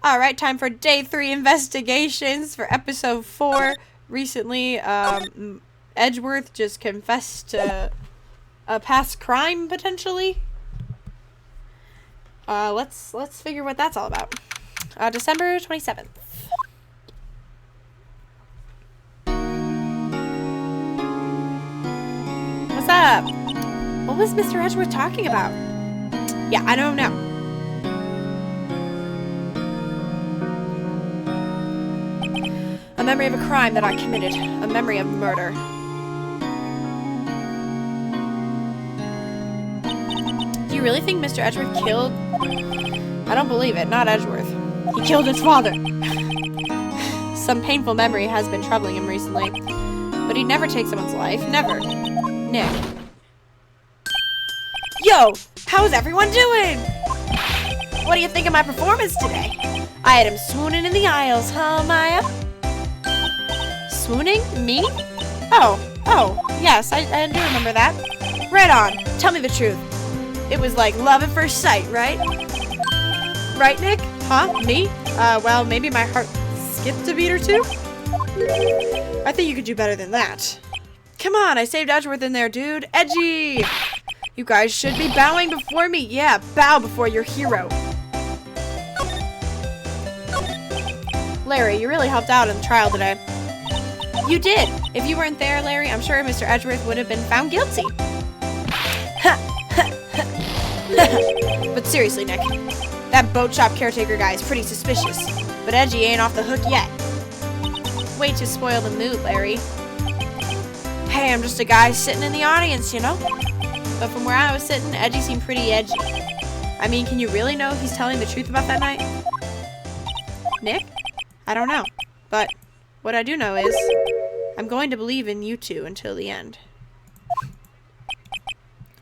Alright, time for day 3 investigations for episode 4. Recently, Edgeworth just confessed to a past crime, potentially. Let's figure what that's all about. December 27th. What's up? What was Mr. Edgeworth talking about? Yeah, I don't know. A memory of a crime that I committed. A memory of murder. Do you really think Mr. Edgeworth killed? I don't believe it. Not Edgeworth. He killed his father. Some painful memory has been troubling him recently. But he'd never take someone's life. Never. Nick. Yo! How's everyone doing? What do you think of my performance today? I had him swooning in the aisles, huh, Maya? Swooning? Me? Oh, yes, I do remember that. Right on. Tell me the truth. It was like love at first sight, right? Right, Nick? Huh? Me? Well, maybe my heart skipped a beat or two? I think you could do better than that. Come on, I saved Edgeworth in there, dude. Edgy! You guys should be bowing before me. Yeah, bow before your hero. Larry, you really helped out in the trial today. You did. If you weren't there, Larry, I'm sure Mr. Edgeworth would have been found guilty. But seriously, Nick, that boat shop caretaker guy is pretty suspicious. But Edgy ain't off the hook yet. Way to spoil the mood, Larry. Hey, I'm just a guy sitting in the audience, you know? But from where I was sitting, Edgy seemed pretty edgy. I mean, can you really know if he's telling the truth about that night? Nick? I don't know. But what I do know is I'm going to believe in you two until the end.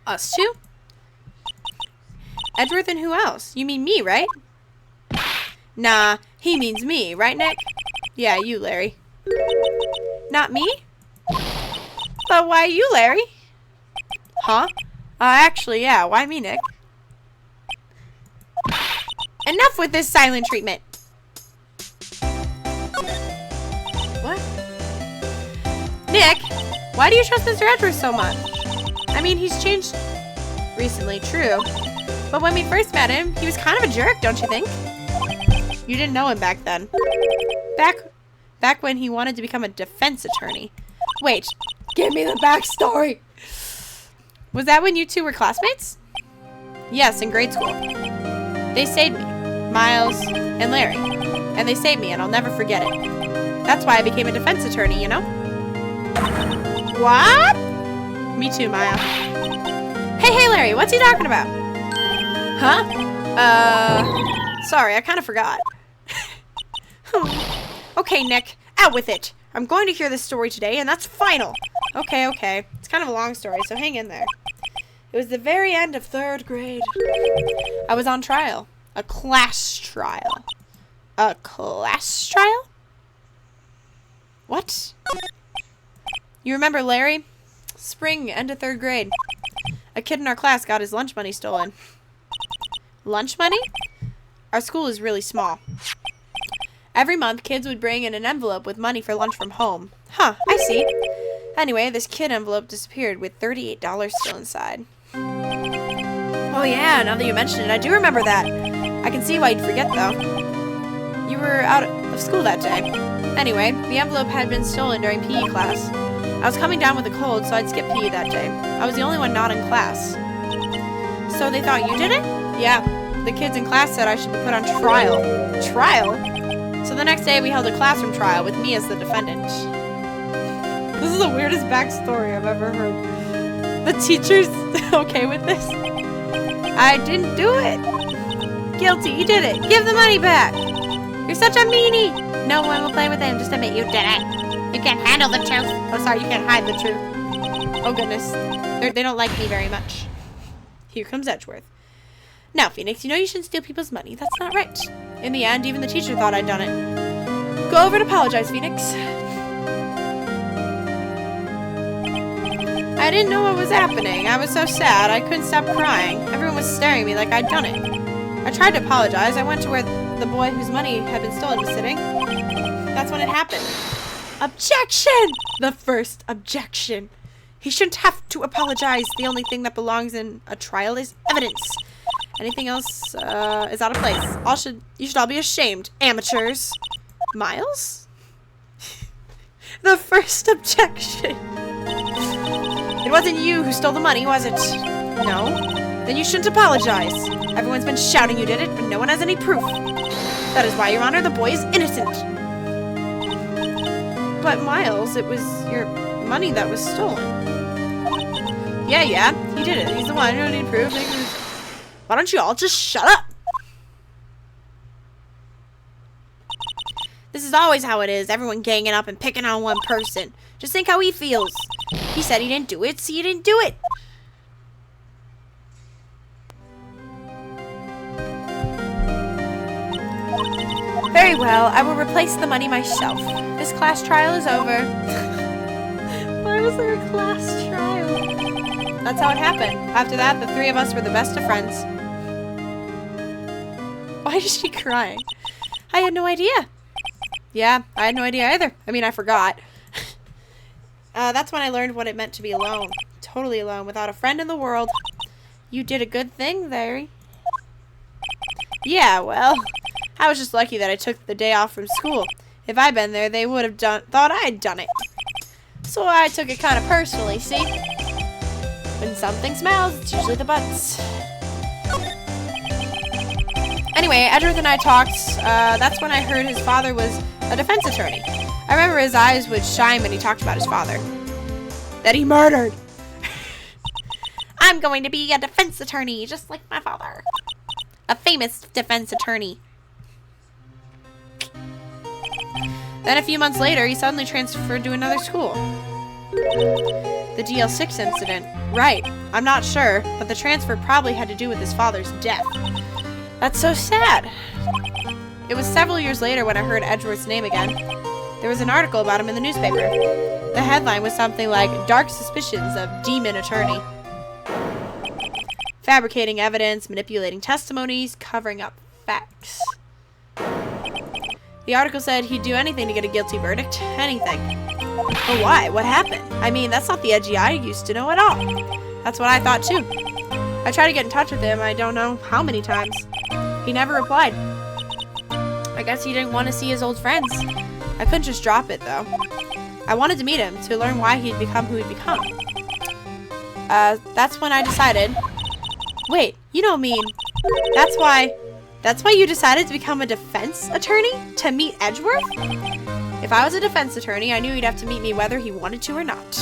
Us two? Edgeworth and who else? You mean me, right? Nah, he means me, right, Nick? Yeah, you, Larry. Not me? But why you, Larry? Huh? Actually, yeah, why me, Nick? Enough with this silent treatment. What? Nick, why do you trust Mr. Edgeworth so much? I mean, he's changed recently, true. But when we first met him, he was kind of a jerk, don't you think? You didn't know him back then. Back when he wanted to become a defense attorney. Wait, give me the backstory. Was that when you two were classmates? Yes, in grade school. They saved me, Miles and Larry. And they saved me, and I'll never forget it. That's why I became a defense attorney, you know? What? Me too, Maya. Hey, Larry, what's he talking about? Huh? Sorry, I kind of forgot. Okay, Nick, out with it. I'm going to hear this story today, and that's final. Okay. It's kind of a long story, so hang in there. It was the very end of 3rd grade. I was on trial. A class trial. A class trial? What? You remember Larry? Spring, end of 3rd grade. A kid in our class got his lunch money stolen. Lunch money? Our school is really small. Every month, kids would bring in an envelope with money for lunch from home. Huh, I see. Anyway, this kid envelope disappeared with $38 still inside. Oh yeah, now that you mention it, I do remember that. I can see why you'd forget, though. You were out of school that day. Anyway, the envelope had been stolen during PE class. I was coming down with a cold, so I'd skip PE that day. I was the only one not in class. So they thought you did it? Yeah. The kids in class said I should be put on trial. Trial? So the next day we held a classroom trial with me as the defendant. This is the weirdest backstory I've ever heard. The teacher's okay with this? I didn't do it. Guilty, you did it. Give the money back. You're such a meanie. No one will play with him. Just admit you did it. You can't handle the truth. Oh, sorry, you can't hide the truth. Oh, goodness. They don't like me very much. Here comes Edgeworth. Now, Phoenix, you know you shouldn't steal people's money. That's not right. In the end, even the teacher thought I'd done it. Go over and apologize, Phoenix. I didn't know what was happening. I was so sad, I couldn't stop crying. Everyone was staring at me like I'd done it. I tried to apologize. I went to where the boy whose money had been stolen was sitting. That's when it happened. Objection! The first objection. He shouldn't have to apologize. The only thing that belongs in a trial is evidence. Anything else is out of place. You should all be ashamed. Amateurs. Miles? The first objection. It wasn't you who stole the money, was it? No? Then you shouldn't apologize. Everyone's been shouting you did it, but no one has any proof. That is why, Your Honor, the boy is innocent. But Miles, it was your money that was stolen. Yeah, he did it. He's the one who don't need proof. Why don't you all just shut up? This is always how it is. Everyone ganging up and picking on one person. Just think how he feels. He said he didn't do it, so you didn't do it. Very well, I will replace the money myself. This class trial is over. Why was there a class trial? That's how it happened. After that, the three of us were the best of friends. Why is she crying? I had no idea. Yeah, I had no idea either. I mean, I forgot. That's when I learned what it meant to be alone. Totally alone, without a friend in the world. You did a good thing, Larry. Yeah, well, I was just lucky that I took the day off from school. If I'd been there, they would have thought I'd done it. So I took it kind of personally, see? When something smells, it's usually the butts. Anyway, Edgeworth and I talked. That's when I heard his father was a defense attorney. I remember his eyes would shine when he talked about his father. That he murdered. I'm going to be a defense attorney, just like my father. A famous defense attorney. Then a few months later, he suddenly transferred to another school. The DL6 incident. Right. I'm not sure, but the transfer probably had to do with his father's death. That's so sad. It was several years later when I heard Edgeworth's name again. There was an article about him in the newspaper. The headline was something like, Dark Suspicions of Demon Attorney. Fabricating evidence, manipulating testimonies, covering up facts. The article said he'd do anything to get a guilty verdict. Anything. But why? What happened? I mean, that's not the Edgy I used to know at all. That's what I thought too. I tried to get in touch with him, I don't know how many times. He never replied. I guess he didn't want to see his old friends. I couldn't just drop it, though. I wanted to meet him, to learn why he'd become who he'd become. That's when I decided... Wait, you don't mean... That's why you decided to become a defense attorney? To meet Edgeworth? If I was a defense attorney, I knew he'd have to meet me whether he wanted to or not.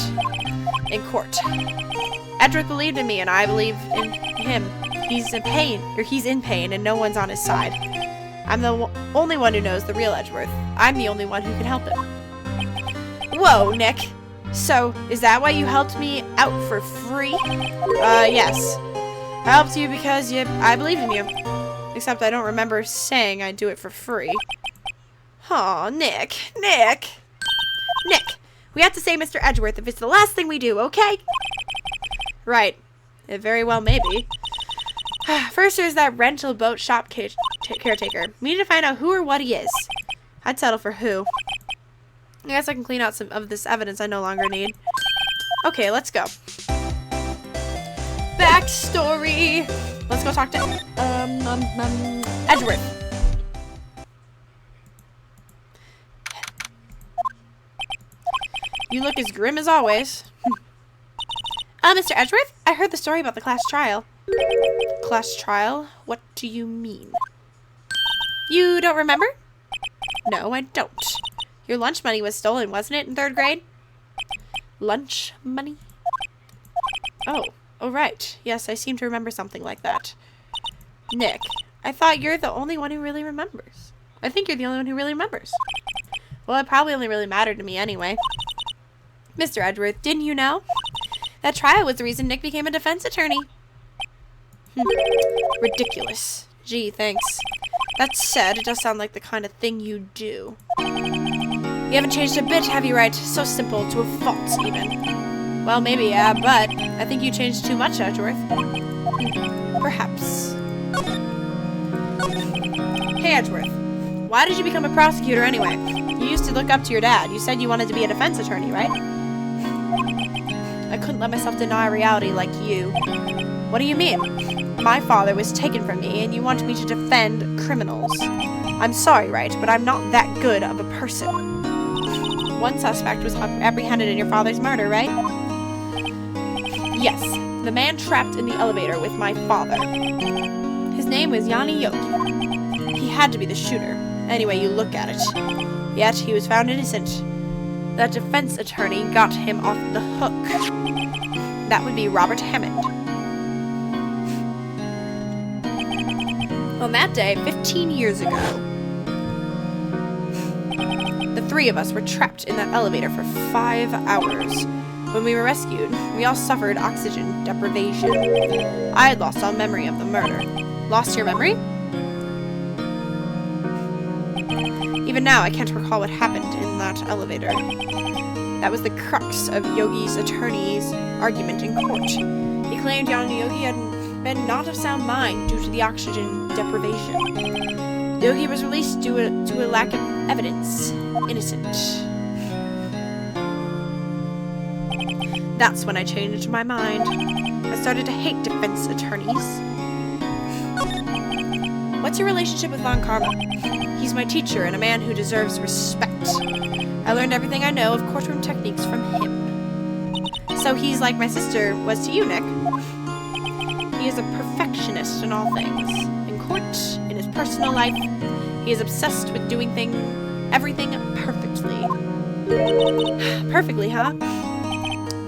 In court. Edgeworth believed in me, and I believe in him. He's in pain, and no one's on his side. I'm the only one who knows the real Edgeworth. I'm the only one who can help him. Whoa, Nick. So, is that why you helped me out for free? Yes. I helped you because I believed in you. Except I don't remember saying I'd do it for free. Aw, Nick. Nick, we have to save Mr. Edgeworth if it's the last thing we do, okay? Right. It very well may be. First, there's that rental boat shop caretaker. We need to find out who or what he is. I'd settle for who. I guess I can clean out some of this evidence I no longer need. Okay, let's go. Backstory. Let's go talk to Edgeworth. You look as grim as always. Mr. Edgeworth, I heard the story about the class trial. Class trial? What do you mean? You don't remember? No, I don't. Your lunch money was stolen, wasn't it, in 3rd grade? Lunch money? Oh, right. Yes, I seem to remember something like that. Nick, I thought you're the only one who really remembers. I think you're the only one who really remembers. Well, it probably only really mattered to me anyway. Mr. Edgeworth, didn't you know? That trial was the reason Nick became a defense attorney. Ridiculous. Gee, thanks. That said, it does sound like the kind of thing you do. You haven't changed a bit, have you, right? So simple, to a fault, even. Well, maybe, yeah, but I think you changed too much, Edgeworth. Perhaps. Hey, Edgeworth. Why did you become a prosecutor anyway? You used to look up to your dad. You said you wanted to be a defense attorney, right? I couldn't let myself deny reality like you. What do you mean? My father was taken from me, and you want me to defend criminals. I'm sorry, right, but I'm not that good of a person. One suspect was apprehended in your father's murder, right? Yes, the man trapped in the elevator with my father. His name was Yanni Yogi. He had to be the shooter. Anyway, you look at it. Yet, he was found innocent. That defense attorney got him off the hook. That would be Robert Hammond. On that day, 15 years ago, the three of us were trapped in that elevator for 5 hours. When we were rescued, we all suffered oxygen deprivation. I had lost all memory of the murder. Lost your memory? Even now, I can't recall what happened in that elevator. That was the crux of Yogi's attorney's argument in court. He claimed Yanni Yogi had been not of sound mind due to the oxygen deprivation. Yogi was released due to a lack of evidence. Innocent. That's when I changed my mind. I started to hate defense attorneys. What's your relationship with Von Karma? He's my teacher and a man who deserves respect. I learned everything I know of courtroom techniques from him. So he's like my sister was to you, Nick. He is a perfectionist in all things. In court, in his personal life, he is obsessed with doing everything perfectly. Perfectly, huh?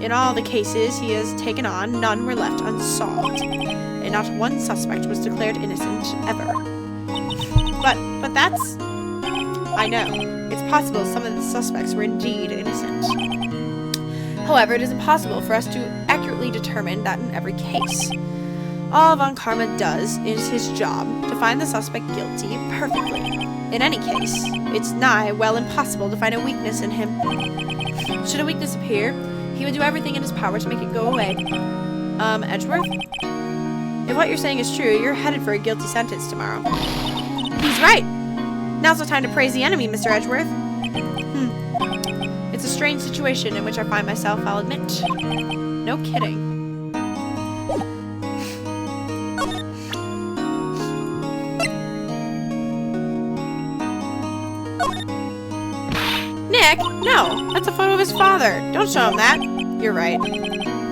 In all the cases he has taken on, none were left unsolved, and not one suspect was declared innocent ever. But that's... I know. It's possible some of the suspects were indeed innocent. However, it is impossible for us to accurately determine that in every case. All Von Karma does is his job to find the suspect guilty perfectly. In any case, it's nigh well impossible to find a weakness in him. Should a weakness appear, he would do everything in his power to make it go away. Edgeworth? If what you're saying is true, you're headed for a guilty sentence tomorrow. He's right! Now's the time to praise the enemy, Mr. Edgeworth. It's a strange situation in which I find myself, I'll admit. No kidding. Nick? No, that's a photo of his father. Don't show him that. You're right.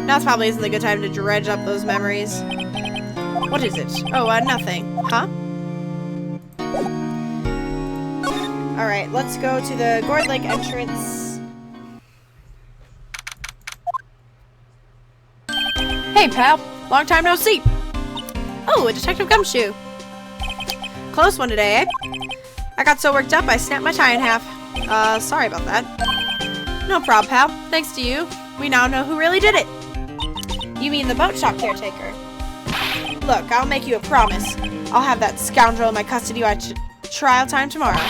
Now probably isn't a good time to dredge up those memories. What is it? Oh, nothing. Huh? Alright, let's go to the Gourd Lake entrance. Hey, pal. Long time no see. Oh, a Detective Gumshoe. Close one today, eh? I got so worked up I snapped my tie in half. Sorry about that. No prob, pal. Thanks to you, we now know who really did it. You mean the boat shop caretaker? Look, I'll make you a promise. I'll have that scoundrel in my custody by trial time tomorrow.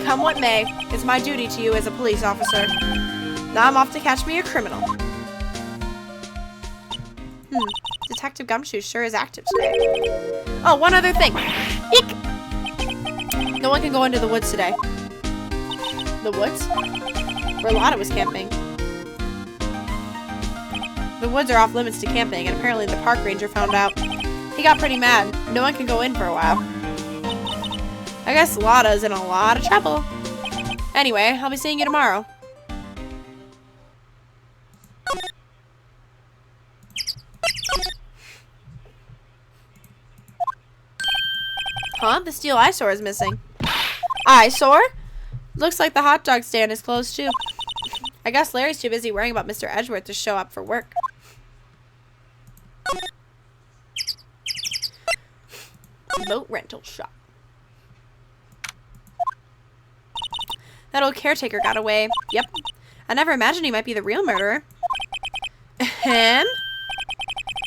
Come what may, it's my duty to you as a police officer. Now I'm off to catch me a criminal. Detective Gumshoe sure is active today. Oh, one other thing. Eek! No one can go into the woods today. The woods? Where Lotta was camping. The woods are off limits to camping, and apparently the park ranger found out. He got pretty mad. No one can go in for a while. I guess Lotta's in a lot of trouble. Anyway, I'll be seeing you tomorrow. Huh? The steel eyesore is missing. Eyesore? Looks like the hot dog stand is closed too. I guess Larry's too busy worrying about Mr. Edgeworth to show up for work. Boat rental shop. That old caretaker got away. Yep. I never imagined he might be the real murderer. Ahem.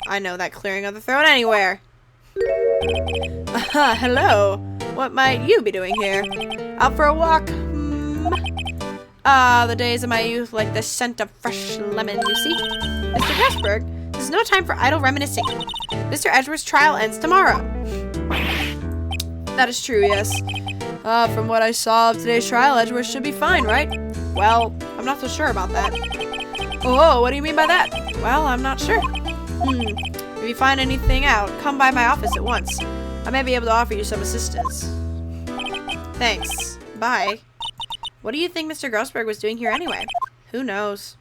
I know that clearing of the throat anywhere. Hello. What might you be doing here? Out for a walk? The days of my youth like the scent of fresh lemon, you see? Mr. Pressburg, this is no time for idle reminiscing. Mr. Edgeworth's trial ends tomorrow. That is true, yes. From what I saw of today's trial, Edgeworth should be fine, right? Well, I'm not so sure about that. Oh, what do you mean by that? Well, I'm not sure. If you find anything out, come by my office at once. I may be able to offer you some assistance. Thanks. Bye. What do you think Mr. Grossberg was doing here anyway? Who knows?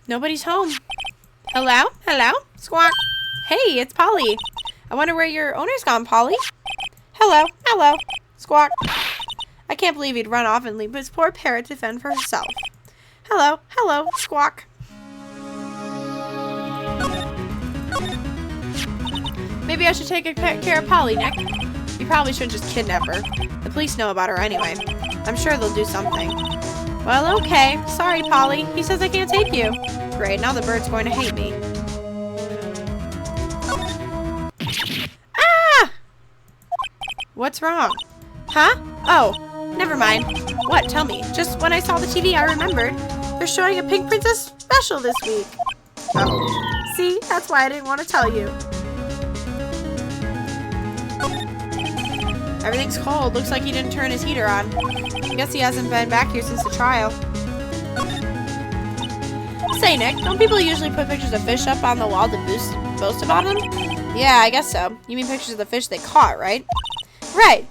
Nobody's home. Hello? Hello? Squawk. Hey, it's Polly. I wonder where your owner's gone, Polly. Hello? Hello? Squawk. I can't believe he'd run off and leave his poor parrot to fend for herself. Hello? Hello? Squawk. Maybe I should take care of Polly, Nick. You probably shouldn't just kidnap her. The police know about her anyway. I'm sure they'll do something. Well, okay. Sorry, Polly. He says I can't take you. Great, now the bird's going to hate me. Ah! What's wrong? Huh? Oh, never mind. What? Tell me. Just when I saw the TV, I remembered. They're showing a Pink Princess special this week. Oh. See? That's why I didn't want to tell you. Everything's cold. Looks like he didn't turn his heater on. Guess he hasn't been back here since the trial. Say, Nick, don't people usually put pictures of fish up on the wall to boast about them? Yeah, I guess so. You mean pictures of the fish they caught, right? Right.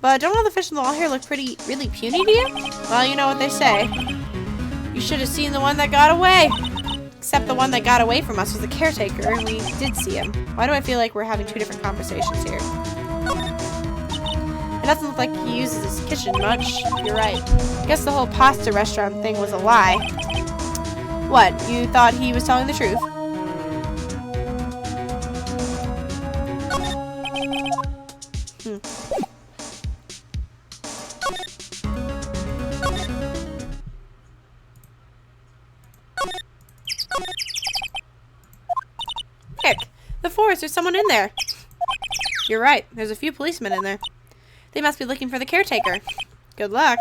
But don't all the fish on the wall here look really puny to you? Well, you know what they say. You should have seen the one that got away. Except the one that got away from us was the caretaker, and we did see him. Why do I feel like we're having two different conversations here? It doesn't look like he uses his kitchen much. You're right. I guess the whole pasta restaurant thing was a lie. What? You thought he was telling the truth? Nick, the forest, there's someone in there. You're right. There's a few policemen in there. They must be looking for the caretaker. Good luck.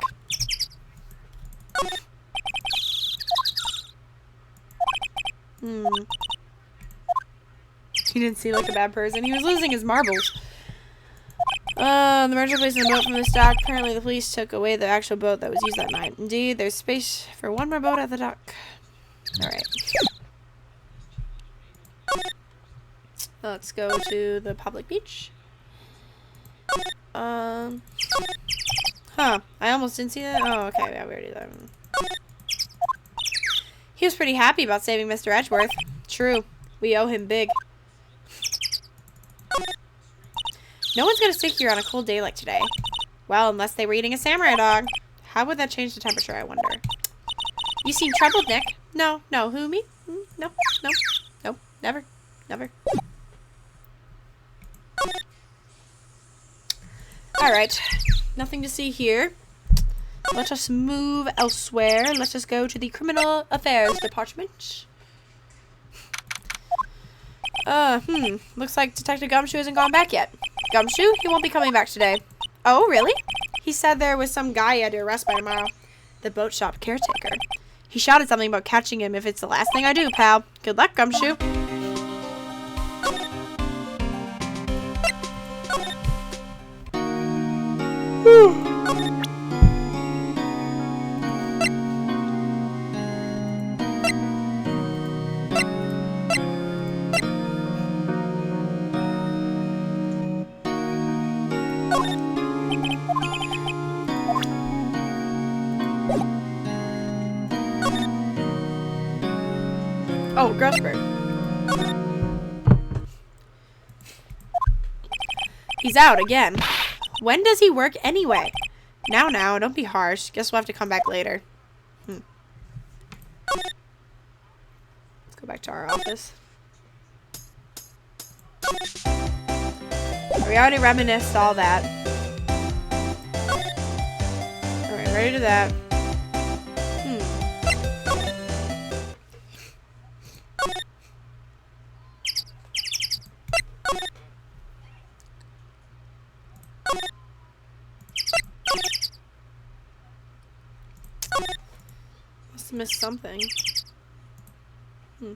He didn't seem like a bad person. He was losing his marbles. The merger placed in the boat from the dock. Apparently the police took away the actual boat that was used that night. Indeed, there's space for one more boat at the dock. Alright. Let's go to the public beach. Huh. I almost didn't see that. Oh, okay. Yeah, we already did that. He was pretty happy about saving Mr. Edgeworth. True. We owe him big. No one's gonna sit here on a cold day like today. Well, unless they were eating a samurai dog. How would that change the temperature, I wonder? You seem troubled, Nick. No. Who, me? No. Never. Alright. Nothing to see here. Let us move elsewhere. Let's just go to the Criminal Affairs Department. Looks like Detective Gumshoe hasn't gone back yet. Gumshoe? He won't be coming back today. Oh, really? He said there was some guy he had to arrest by tomorrow. The boat shop caretaker. He shouted something about catching him if it's the last thing I do, pal. Good luck, Gumshoe. Oh, Grossberg. He's out again. When does he work anyway? Now, don't be harsh. Guess we'll have to come back later. Let's go back to our office. We already reminisced all that. Alright, ready to that. Must have missed something. Hmm.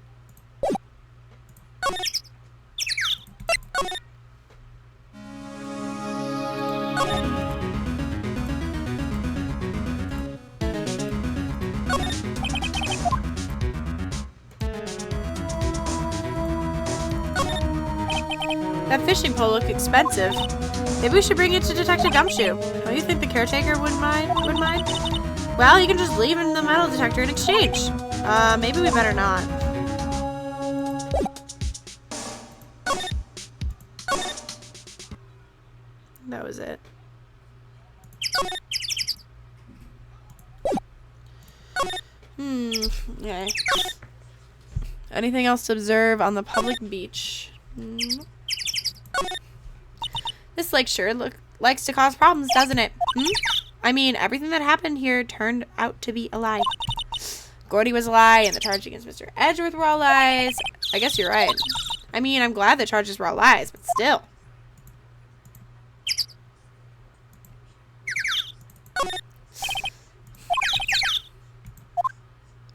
That fishing pole looked expensive. Maybe we should bring it to Detective Gumshoe. Don't you think the caretaker would mind? Well, you can just leave in the metal detector in exchange. Maybe we better not. That was it. Okay. Anything else to observe on the public beach? This lake sure likes to cause problems, doesn't it? I mean, everything that happened here turned out to be a lie. Gordy was a lie, and the charge against Mr. Edgeworth were all lies. I guess you're right. I mean, I'm glad the charges were all lies, but still.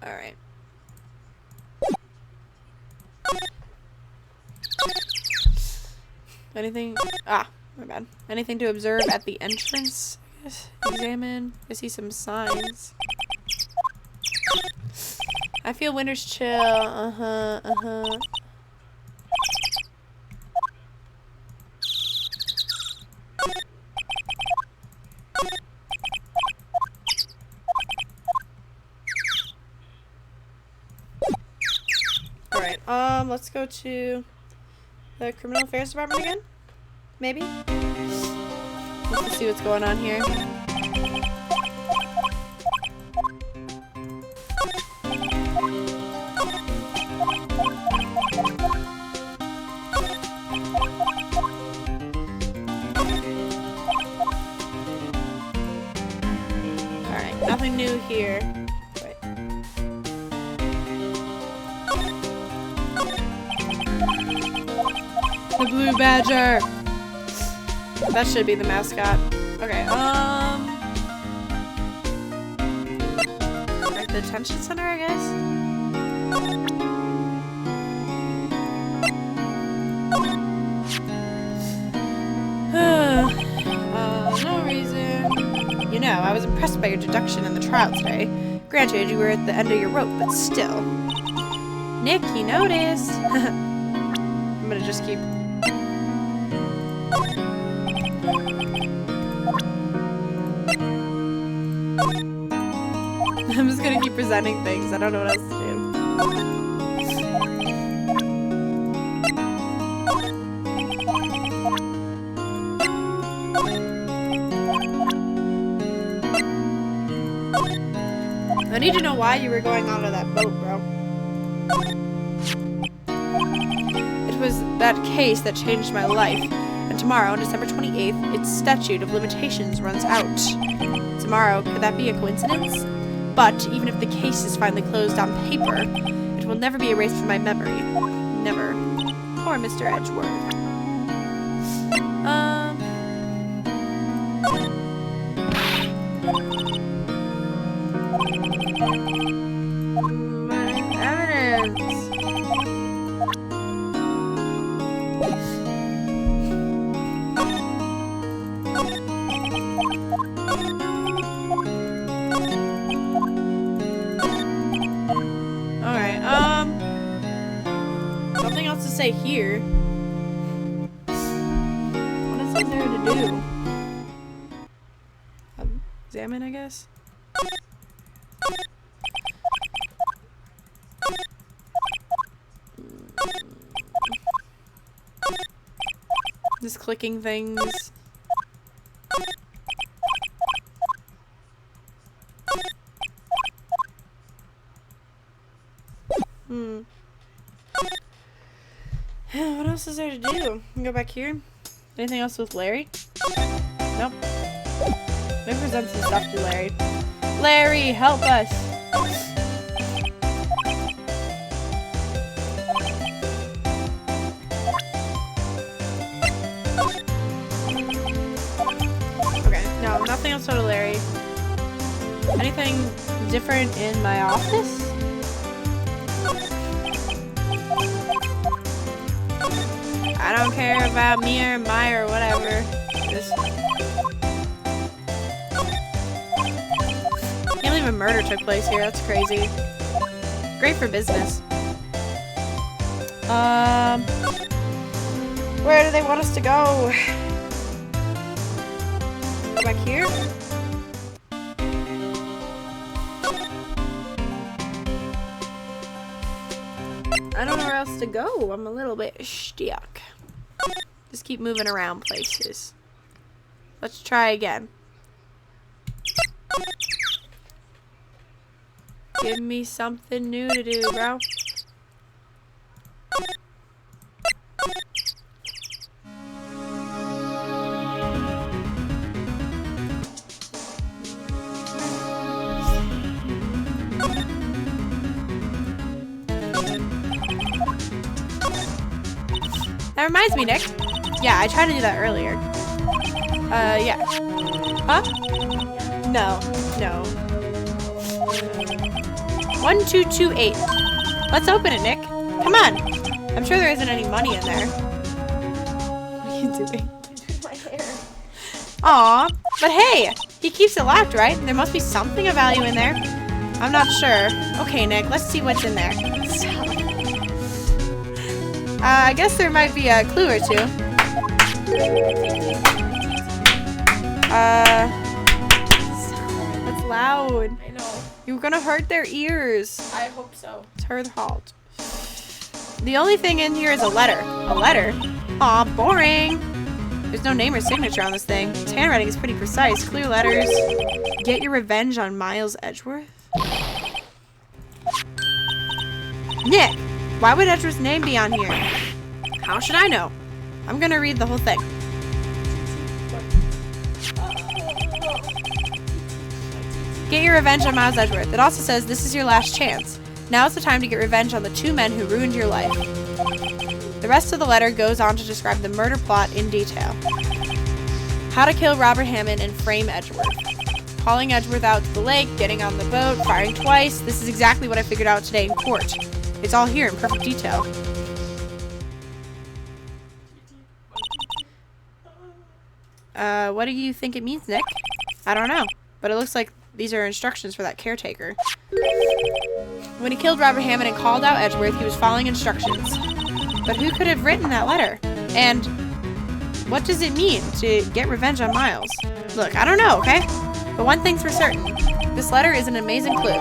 Alright. Anything? Ah, my bad. Anything to observe at the entrance? I guess. Examine. I see some signs. I feel winter's chill. Alright, let's go to the Criminal Affairs Department again? Maybe? Let's see what's going on here. Alright, nothing new here. The blue badger. That should be the mascot. Okay, like the detention center, I guess. No reason. You know, I was impressed by your deduction in the trial today. Granted, you were at the end of your rope, but still. Nick, you noticed. I'm gonna just keep. I'm just gonna keep presenting things. I don't know what else to do. I need to know why you were going onto that boat, bro. It was that case that changed my life. And tomorrow, on December 28th, its statute of limitations runs out. Tomorrow, could that be a coincidence? But even if the case is finally closed on paper, it will never be erased from my memory. Never. Poor Mr. Edgeworth. Evidence. Nothing else to say here. What else is there to do? Examine, I guess. Just clicking things. What else is there to do? Go back here. Anything else with Larry? Nope. Maybe present some stuff to Larry. Larry, help us! Okay, no, nothing else to Larry. Anything different in my office? I don't care about me or my or whatever. Just... Can't believe a murder took place here. That's crazy. Great for business. Where do they want us to go? Go back here? I don't know where else to go. I'm a little bit stuck. Just keep moving around places. Let's try again. Give me something new to do, bro. That reminds me, Nick. Yeah, I tried to do that earlier. Yeah. Huh? No. 1228. Let's open it, Nick. Come on. I'm sure there isn't any money in there. What are you doing? My hair. Aw. But hey, he keeps it locked, right? There must be something of value in there. I'm not sure. Okay, Nick, let's see what's in there. I guess there might be a clue or two. That's loud. I know. You're gonna hurt their ears. I hope so. It's her fault. The only thing in here is a letter. A letter? Aw, boring. There's no name or signature on this thing. Its handwriting is pretty precise. Clear letters. Get your revenge on Miles Edgeworth? Nick! Why would Edgeworth's name be on here? How should I know? I'm gonna read the whole thing. Get your revenge on Miles Edgeworth. It also says this is your last chance. Now is the time to get revenge on the two men who ruined your life. The rest of the letter goes on to describe the murder plot in detail. How to kill Robert Hammond and frame Edgeworth. Hauling Edgeworth out to the lake, getting on the boat, firing twice. This is exactly what I figured out today in court. It's all here in perfect detail. What do you think it means, Nick? I don't know, but it looks like these are instructions for that caretaker. When he killed Robert Hammond and called out Edgeworth, he was following instructions. But who could have written that letter? And what does it mean to get revenge on Miles? Look, I don't know, okay? But one thing's for certain. This letter is an amazing clue.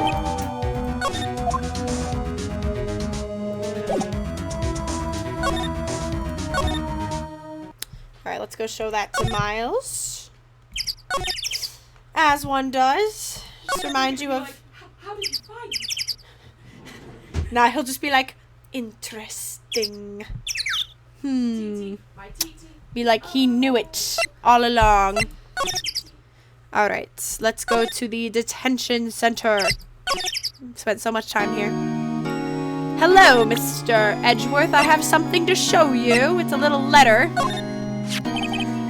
Alright, let's go show that to Miles. As one does. Just remind you of... How did you find it? Now he'll just be like, interesting. My TT. Be like, he knew it all along. Alright, let's go to the detention center. Spent so much time here. Hello, Mr. Edgeworth. I have something to show you. It's a little letter.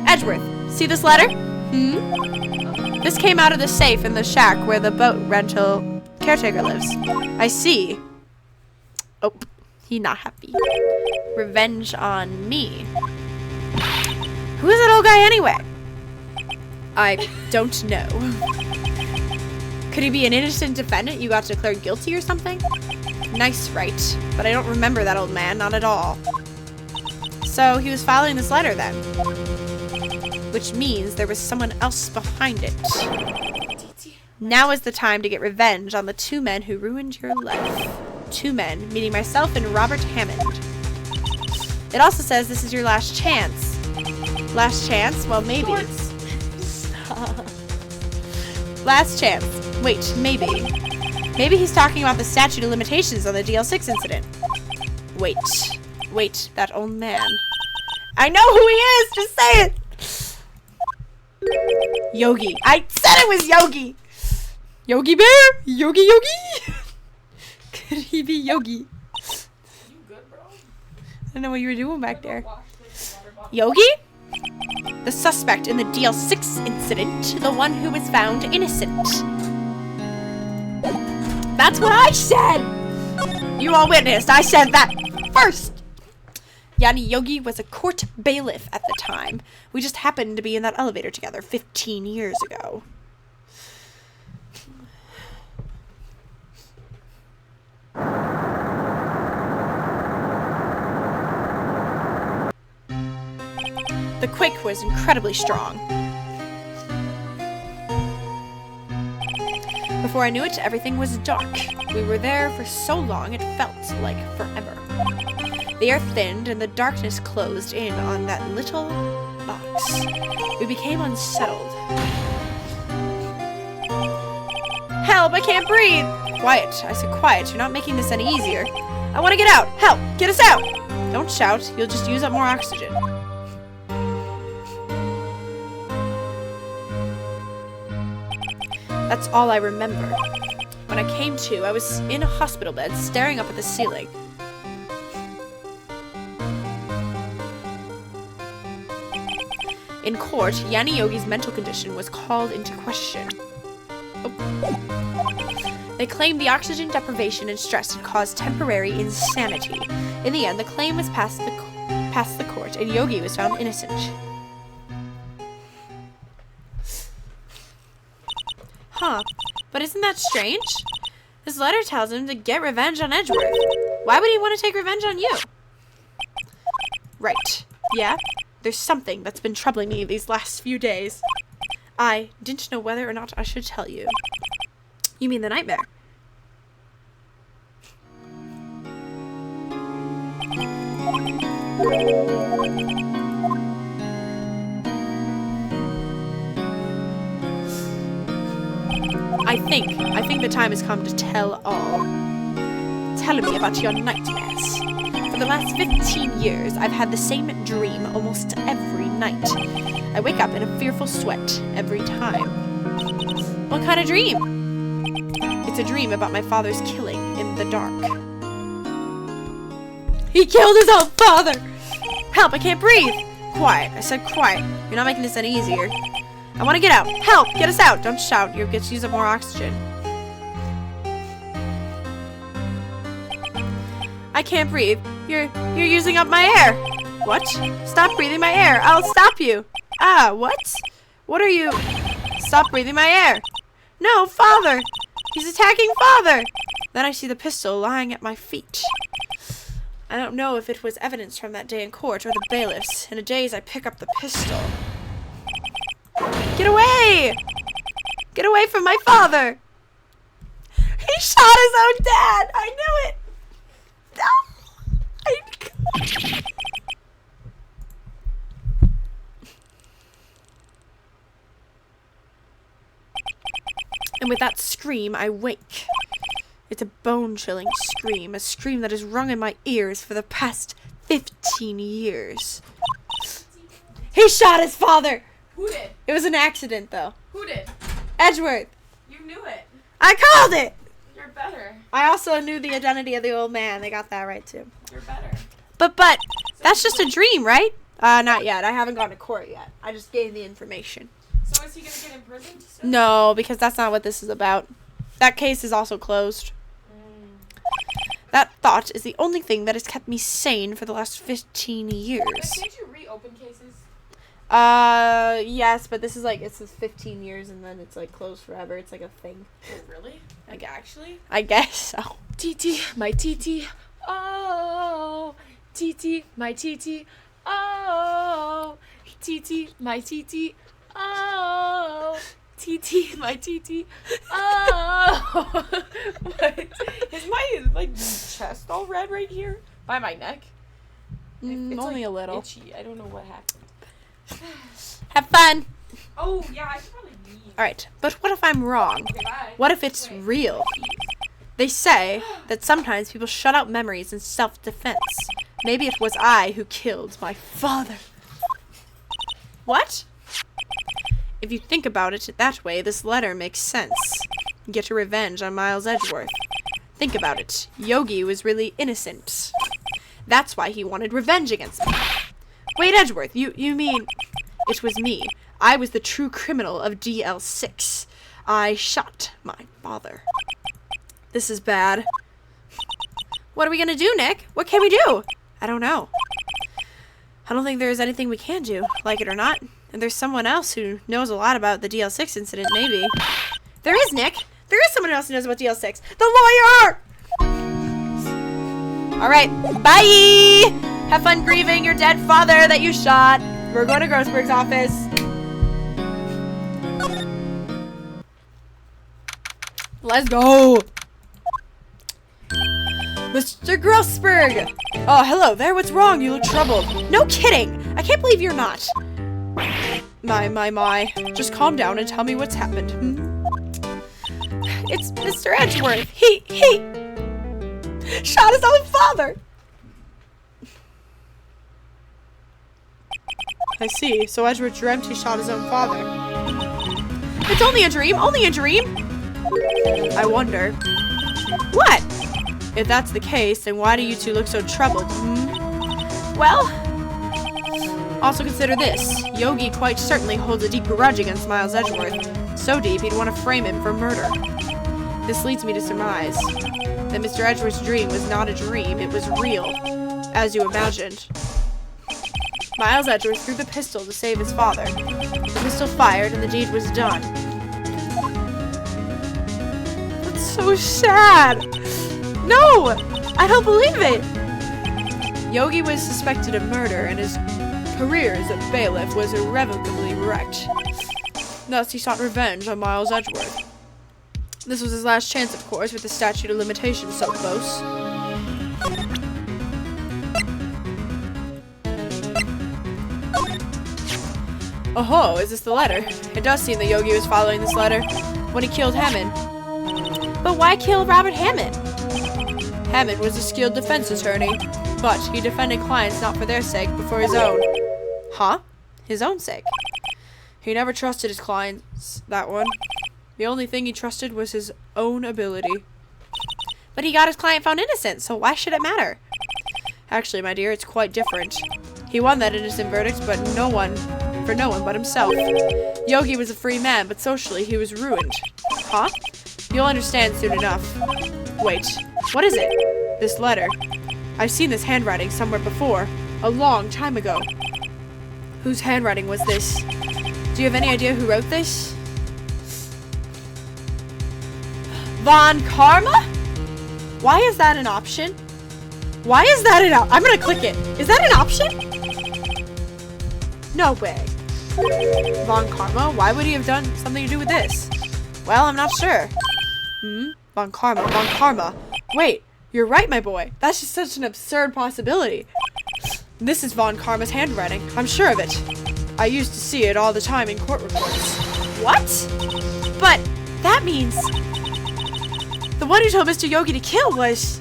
Edgeworth, see this letter? This came out of the safe in the shack where the boat rental caretaker lives. I see. Oh, he not happy. Revenge on me. Who is that old guy anyway? I don't know. Could he be an innocent defendant you got declared guilty or something? Nice, right? But I don't remember that old man, not at all. So he was following this letter then. Which means there was someone else behind it. Now is the time to get revenge on the two men who ruined your life. Two men, meaning myself and Robert Hammond. It also says this is your last chance. Last chance? Well, maybe. Last chance. Wait, maybe. Maybe he's talking about the statute of limitations on the DL6 incident. Wait, that old man. I know who he is! Just say it! Yogi. I said it was Yogi! Yogi Bear? Yogi! Could he be Yogi? You good, bro? I don't know what you were doing back there. Yogi? The suspect in the DL6 incident. The one who was found innocent. That's what I said! You all witnessed. I said that first. Yanni Yogi was a court bailiff at the time. We just happened to be in that elevator together 15 years ago. The quake was incredibly strong. Before I knew it, everything was dark. We were there for so long it felt like forever. The air thinned and the darkness closed in on that little box. We became unsettled. Help, I can't breathe! Quiet, I said quiet, you're not making this any easier. I want to get out! Help, get us out! Don't shout, you'll just use up more oxygen. That's all I remember. When I came to, I was in a hospital bed, staring up at the ceiling. In court, Yanni Yogi's mental condition was called into question. They claimed the oxygen deprivation and stress had caused temporary insanity. In the end, the claim was passed the court, and Yogi was found innocent. Huh, but isn't that strange? This letter tells him to get revenge on Edgeworth. Why would he want to take revenge on you? Right, yeah? There's something that's been troubling me these last few days. I didn't know whether or not I should tell you. You mean the nightmare? I think the time has come to tell all. Tell me about your nightmares. For the last 15 years, I've had the same dream almost every night. I wake up in a fearful sweat every time. What kind of dream? It's a dream about my father's killing in the dark. He killed his own father! Help, I can't breathe! Quiet, I said quiet. You're not making this any easier. I want to get out. Help! Get us out! Don't shout. You'll get to use up more oxygen. I can't breathe. You're using up my air. What? Stop breathing my air. I'll stop you. Ah, what? What are you? Stop breathing my air. No, father! He's attacking father! Then I see the pistol lying at my feet. I don't know if it was evidence from that day in court or the bailiffs. In a daze, I pick up the pistol. Get away! Get away from my father! He shot his own dad! I knew it! And with that scream, I wake. It's a bone-chilling scream, a scream that has rung in my ears for the past 15 years. He shot his father! Who did? It was an accident, though. Who did? Edgeworth. You knew it. I called it! You're better. I also knew the identity of the old man. They got that right, too. You're better. But, that's just a dream, right? Not yet. I haven't gone to court yet. I just gave the information. So is he going to get imprisoned still? No, because that's not what this is about. That case is also closed. That thought is the only thing that has kept me sane for the last 15 years. But can't you reopen cases? Yes, but this is like, it says 15 years and then it's like closed forever. It's like a thing. Oh, really? Like, actually? I guess so. TT, my TT. Oh, TT, my TT. Oh, TT, my TT. Oh, TT, my TT. Oh. What? Is my, like, chest all red right here? By my neck? It's only like a little. Itchy. I don't know what happened. Have fun. Oh, yeah, I should probably leave. Alright, but what if I'm wrong? Okay, bye. What if it's real? They say that sometimes people shut out memories in self-defense. Maybe it was I who killed my father. What? If you think about it that way, this letter makes sense. Get your revenge on Miles Edgeworth. Think about it. Yogi was really innocent. That's why he wanted revenge against me. Wait, Edgeworth, you mean... It was me. I was the true criminal of DL6. I shot my father. This is bad. What are we gonna do, Nick? What can we do? I don't know. I don't think there's anything we can do, like it or not. And there's someone else who knows a lot about the DL6 incident, maybe. There is, Nick. There is someone else who knows about DL6. The lawyer! Alright, bye! Have fun grieving your dead father that you shot. We're going to Grossberg's office. Let's go! Mr. Grossberg! Oh, hello there. What's wrong? You look troubled. No kidding! I can't believe you're not. My. Just calm down and tell me what's happened. It's Mr. Edgeworth. He shot his own father. I see. So Edgeworth dreamt he shot his own father. It's only a dream. Only a dream. I wonder. What? If that's the case, then why do you two look so troubled? Well, also consider this. Yogi quite certainly holds a deep grudge against Miles Edgeworth. So deep, he'd want to frame him for murder. This leads me to surmise that Mr. Edgeworth's dream was not a dream, it was real, as you imagined. Miles Edgeworth threw the pistol to save his father. The pistol fired, and the deed was done. That's so sad! No! I don't believe it! Yogi was suspected of murder, and his career as a bailiff was irrevocably wrecked. Thus, he sought revenge on Miles Edgeworth. This was his last chance, of course, with the statute of limitations so close. Oh, is this the letter? It does seem that Yogi was following this letter when he killed Hammond. But why kill Robert Hammond? Hammond was a skilled defense attorney, but he defended clients not for their sake, but for his own. Huh? His own sake. He never trusted his clients, that one. The only thing he trusted was his own ability. But he got his client found innocent, so why should it matter? Actually, my dear, it's quite different. He won that innocent verdict, but for no one but himself. Yogi was a free man, but socially he was ruined. Huh? You'll understand soon enough. Wait, what is it? This letter. I've seen this handwriting somewhere before, a long time ago. Whose handwriting was this? Do you have any idea who wrote this? Von Karma? Why is that an option? Why is that an option? I'm gonna click it. Is that an option? No way. Von Karma? Why would he have done something to do with this? Well, I'm not sure. Von Karma. Wait, you're right, my boy. That's just such an absurd possibility. This is Von Karma's handwriting. I'm sure of it. I used to see it all the time in court reports. What? But that means the one who told Mr. Yogi to kill was...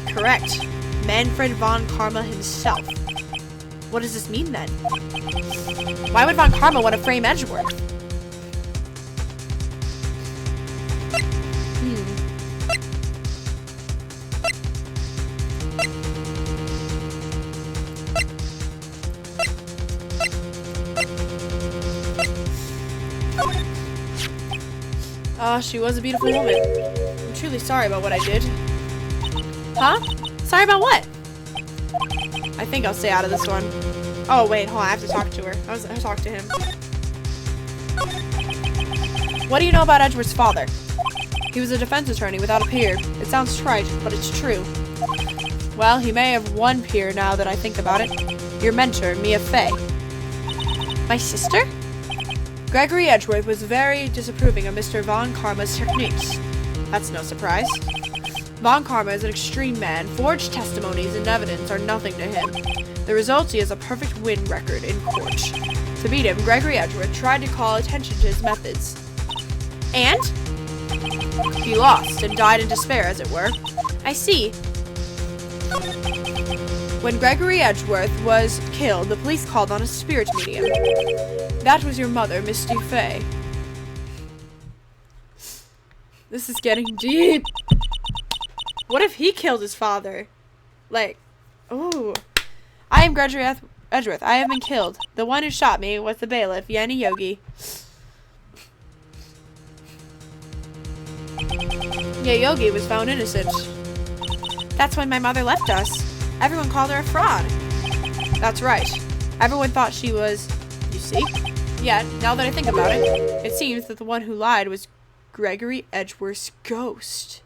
Correct. Manfred Von Karma himself. What does this mean then? Why would Von Karma want to frame Edgeworth? She was a beautiful woman. I'm truly sorry about what I did. Huh? Sorry about what? I think I'll stay out of this one. Oh, wait, hold on. I have to talk to her. I'll talk to him. What do you know about Edgeworth's father? He was a defense attorney without a peer. It sounds trite, but it's true. Well, he may have one peer now that I think about it. Your mentor, Mia Fey. My sister? Gregory Edgeworth was very disapproving of Mr. Von Karma's techniques. That's no surprise. Von Karma is an extreme man. Forged testimonies and evidence are nothing to him. The result, he has a perfect win record in court. To beat him, Gregory Edgeworth tried to call attention to his methods. And? He lost and died in despair, as it were. I see. When Gregory Edgeworth was killed, the police called on a spirit medium. That was your mother, Miss Dufay. This is getting deep. What if he killed his father? Like, ooh. I am Gregory Edgeworth. I have been killed. The one who shot me was the bailiff, Yanni Yogi. Yeah, Yogi was found innocent. That's when my mother left us. Everyone called her a fraud. That's right. Everyone thought she was, you see? Yet, now that I think about it, it seems that the one who lied was Gregory Edgeworth's ghost.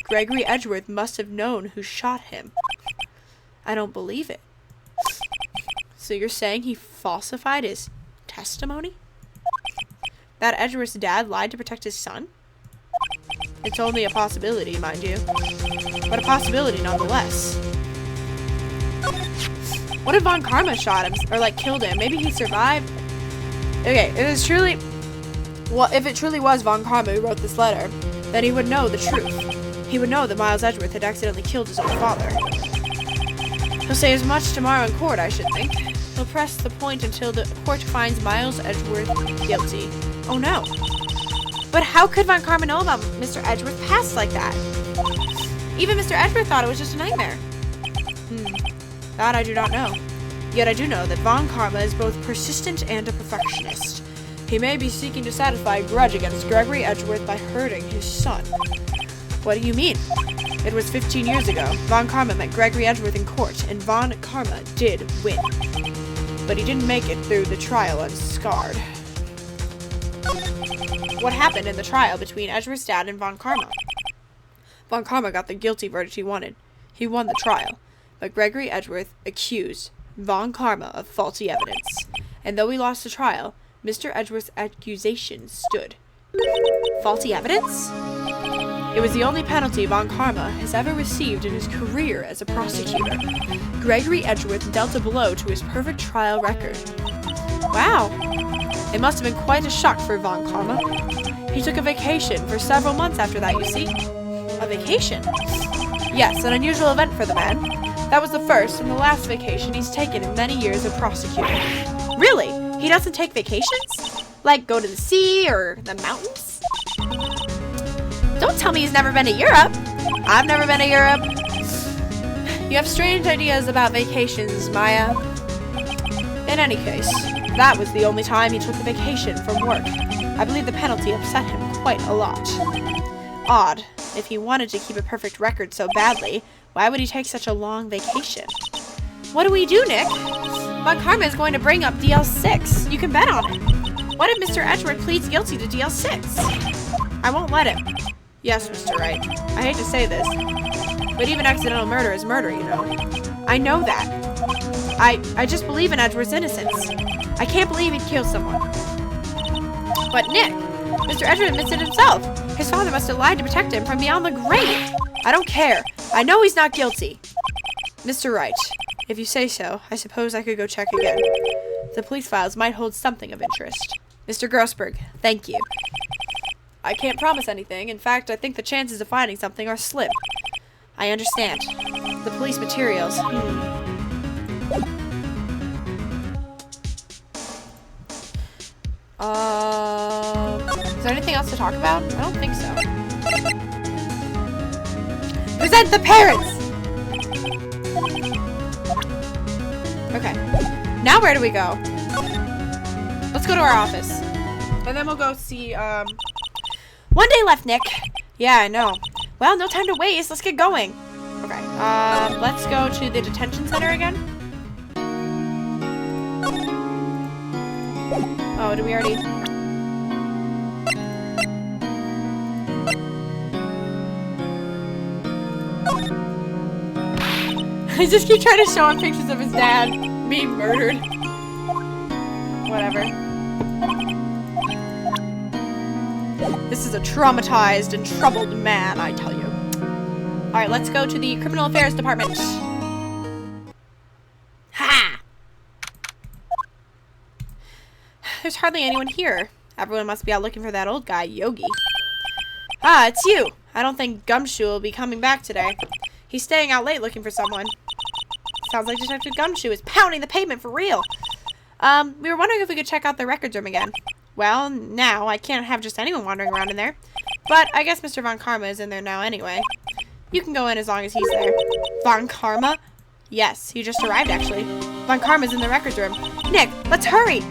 Gregory Edgeworth must have known who shot him. I don't believe it. So you're saying he falsified his testimony? That Edgeworth's dad lied to protect his son? It's only a possibility, mind you. But a possibility nonetheless. What if Von Karma shot him, or like killed him? Maybe he survived? Okay, if it truly was Von Karma who wrote this letter, then he would know the truth. He would know that Miles Edgeworth had accidentally killed his own father. He'll say as much tomorrow in court, I should think. He'll press the point until the court finds Miles Edgeworth guilty. Oh no. But how could Von Karma know about Mr. Edgeworth's past like that? Even Mr. Edgeworth thought it was just a nightmare. That I do not know. Yet I do know that Von Karma is both persistent and a perfectionist. He may be seeking to satisfy a grudge against Gregory Edgeworth by hurting his son. What do you mean? It was 15 years ago. Von Karma met Gregory Edgeworth in court, and Von Karma did win. But he didn't make it through the trial unscarred. What happened in the trial between Edgeworth's dad and Von Karma? Von Karma got the guilty verdict he wanted. He won the trial. But Gregory Edgeworth accused Von Karma of faulty evidence. And though he lost the trial, Mr. Edgeworth's accusation stood. Faulty evidence? It was the only penalty Von Karma has ever received in his career as a prosecutor. Gregory Edgeworth dealt a blow to his perfect trial record. Wow. It must have been quite a shock for Von Karma. He took a vacation for several months after that, you see. A vacation? Yes, an unusual event for the man. That was the first and the last vacation he's taken in many years of prosecuting. Really? He doesn't take vacations? Like go to the sea or the mountains? Don't tell me he's never been to Europe. I've never been to Europe. You have strange ideas about vacations, Maya. In any case, that was the only time he took a vacation from work. I believe the penalty upset him quite a lot. Odd. If he wanted to keep a perfect record so badly, why would he take such a long vacation? What do we do, Nick? Von Karma is going to bring up DL6. You can bet on it. What if Mr. Edgeworth pleads guilty to DL6? I won't let him. Yes, Mr. Wright. I hate to say this, but even accidental murder is murder, you know. I know that. I just believe in Edgeworth's innocence. I can't believe he'd kill someone. But Nick, Mr. Edgeworth admits it himself. His father must have lied to protect him from beyond the grave. I don't care. I know he's not guilty. Mr. Wright, if you say so, I suppose I could go check again. The police files might hold something of interest. Mr. Grossberg, thank you. I can't promise anything. In fact, I think the chances of finding something are slim. I understand. The police materials. Is there anything else to talk about? I don't think so. Present the parents! Okay. Now where do we go? Let's go to our office. And then we'll go see, One day left, Nick. Yeah, I know. Well, no time to waste. Let's get going. Okay. Let's go to the detention center again. Oh, did we already? I just keep trying to show him pictures of his dad being murdered. Whatever. This is a traumatized and troubled man, I tell you. Alright, let's go to the Criminal Affairs Department. Ha! There's hardly anyone here. Everyone must be out looking for that old guy, Yogi. Ah, it's you. I don't think Gumshoe will be coming back today. He's staying out late looking for someone. Sounds like Detective Gumshoe is pounding the pavement for real. We were wondering if we could check out the records room again. Well, now, I can't have just anyone wandering around in there. But I guess Mr. Von Karma is in there now anyway. You can go in as long as he's there. Von Karma? Yes, he just arrived actually. Von Karma's in the records room. Nick, let's hurry!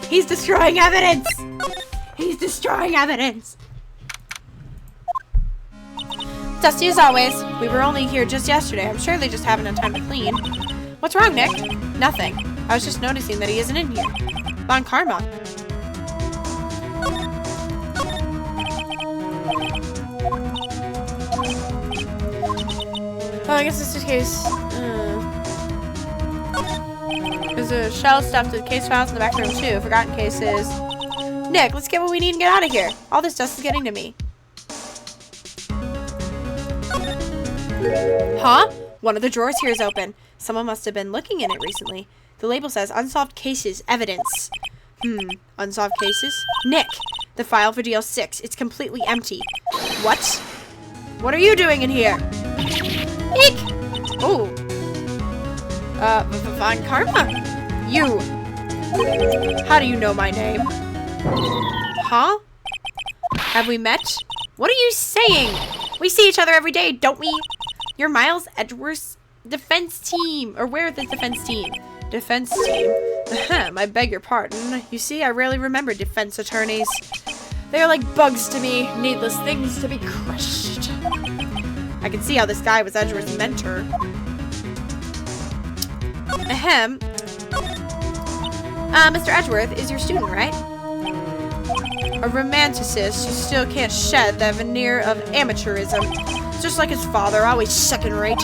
He's destroying evidence! He's destroying evidence! Dusty as always. We were only here just yesterday. I'm sure they just haven't had time to clean. What's wrong, Nick? Nothing. I was just noticing that he isn't in here. Von Karma. Oh, I guess it's just case. There's a shell stuffed with case files in the back room too. Forgotten cases. Nick, let's get what we need and get out of here. All this dust is getting to me. Huh? One of the drawers here is open. Someone must have been looking in it recently. The label says unsolved cases, evidence. Unsolved cases? Nick, the file for DL6. It's completely empty. What? What are you doing in here? Nick! Oh. Von Karma? You. How do you know my name? Huh? Have we met? What are you saying? We see each other every day, don't we? You're Miles Edgeworth's defense team. Or we're the defense team. Defense team. Ahem, I beg your pardon. You see, I rarely remember defense attorneys. They are like bugs to me. Needless things to be crushed. I can see how this guy was Edgeworth's mentor. Ahem. Mr. Edgeworth is your student, right? A romanticist who still can't shed that veneer of amateurism. Just like his father, always second-rate.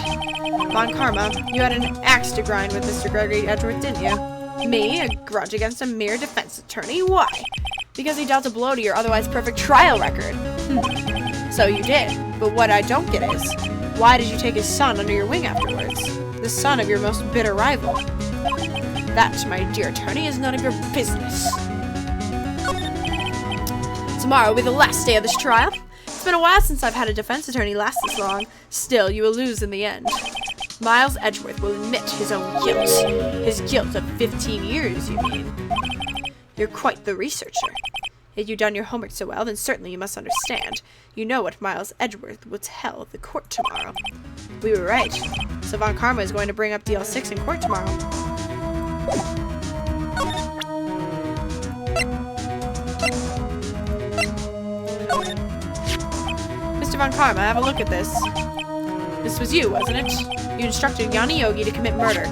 Von Karma, you had an axe to grind with Mr. Gregory Edgeworth, didn't you? Me? A grudge against a mere defense attorney? Why? Because he dealt a blow to your otherwise perfect trial record. So you did. But what I don't get is, why did you take his son under your wing afterwards? The son of your most bitter rival. That, my dear attorney, is none of your business. Tomorrow will be the last day of this trial. It's been a while since I've had a defense attorney last this long. Still, you will lose in the end. Miles Edgeworth will admit his own guilt. His guilt of 15 years, you mean? You're quite the researcher. If you've done your homework so well, then certainly you must understand. You know what Miles Edgeworth will tell the court tomorrow. We were right. So Von Karma is going to bring up DL6 in court tomorrow. Mr. Von Karma, have a look at this. This was you, wasn't it? You instructed Yanni Yogi to commit murder.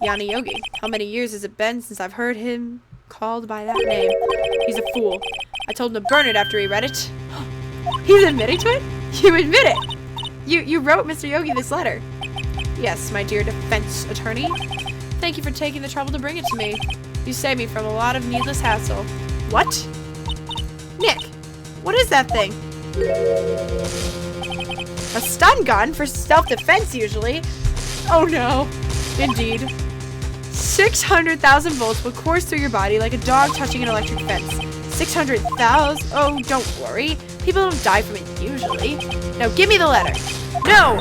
Yanni Yogi. How many years has it been since I've heard him called by that name? He's a fool. I told him to burn it after he read it. He's admitting to it? You admit it? You wrote Mr. Yogi this letter. Yes, my dear defense attorney. Thank you for taking the trouble to bring it to me. You saved me from a lot of needless hassle. What? Nick, what is that thing? A stun gun for self-defense, usually. Oh no. Indeed. 600,000 volts will course through your body like a dog touching an electric fence. 600,000? Oh, don't worry. People don't die from it usually. Now give me the letter. No!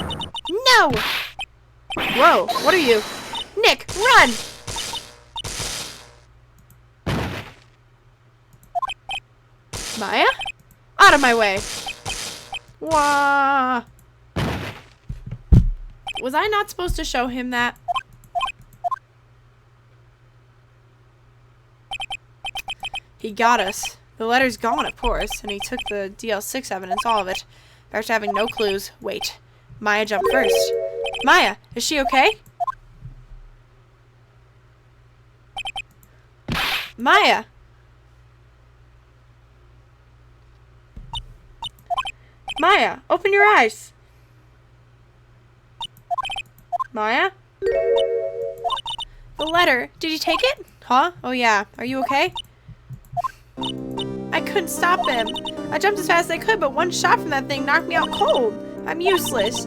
No! Whoa, what are you? Nick, run! Maya? Out of my way. Wah. Was I not supposed to show him that? He got us. The letter's gone, of course, and he took the DL6 evidence, all of it. Back to having no clues. Wait. Maya jumped first. Maya, is she okay? Maya! Maya, open your eyes. Maya? The letter. Did you take it? Huh? Oh yeah. Are you okay? I couldn't stop him. I jumped as fast as I could, but one shot from that thing knocked me out cold. I'm useless.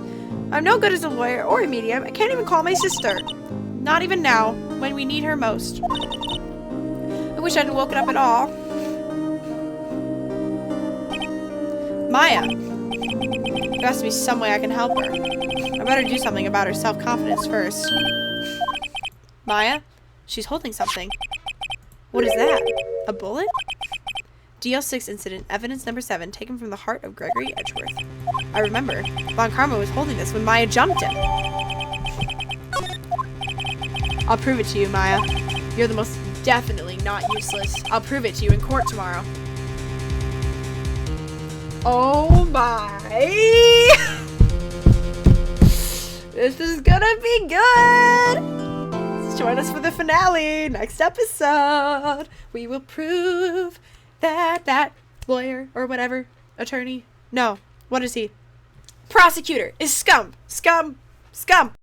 I'm no good as a lawyer or a medium. I can't even call my sister. Not even now, when we need her most. I wish I hadn't woken up at all. Maya. There has to be some way I can help her. I better do something about her self-confidence first. Maya? She's holding something. What is that? A bullet? DL6 incident, evidence number 7, taken from the heart of Gregory Edgeworth. I remember. Von Karma was holding this when Maya jumped him. I'll prove it to you, Maya. You're the most definitely not useless. I'll prove it to you in court tomorrow. Oh my. This is gonna be good. Join us for the finale. Next episode, we will prove that lawyer or whatever, attorney. No, what is he? Prosecutor is scum. Scum. Scum.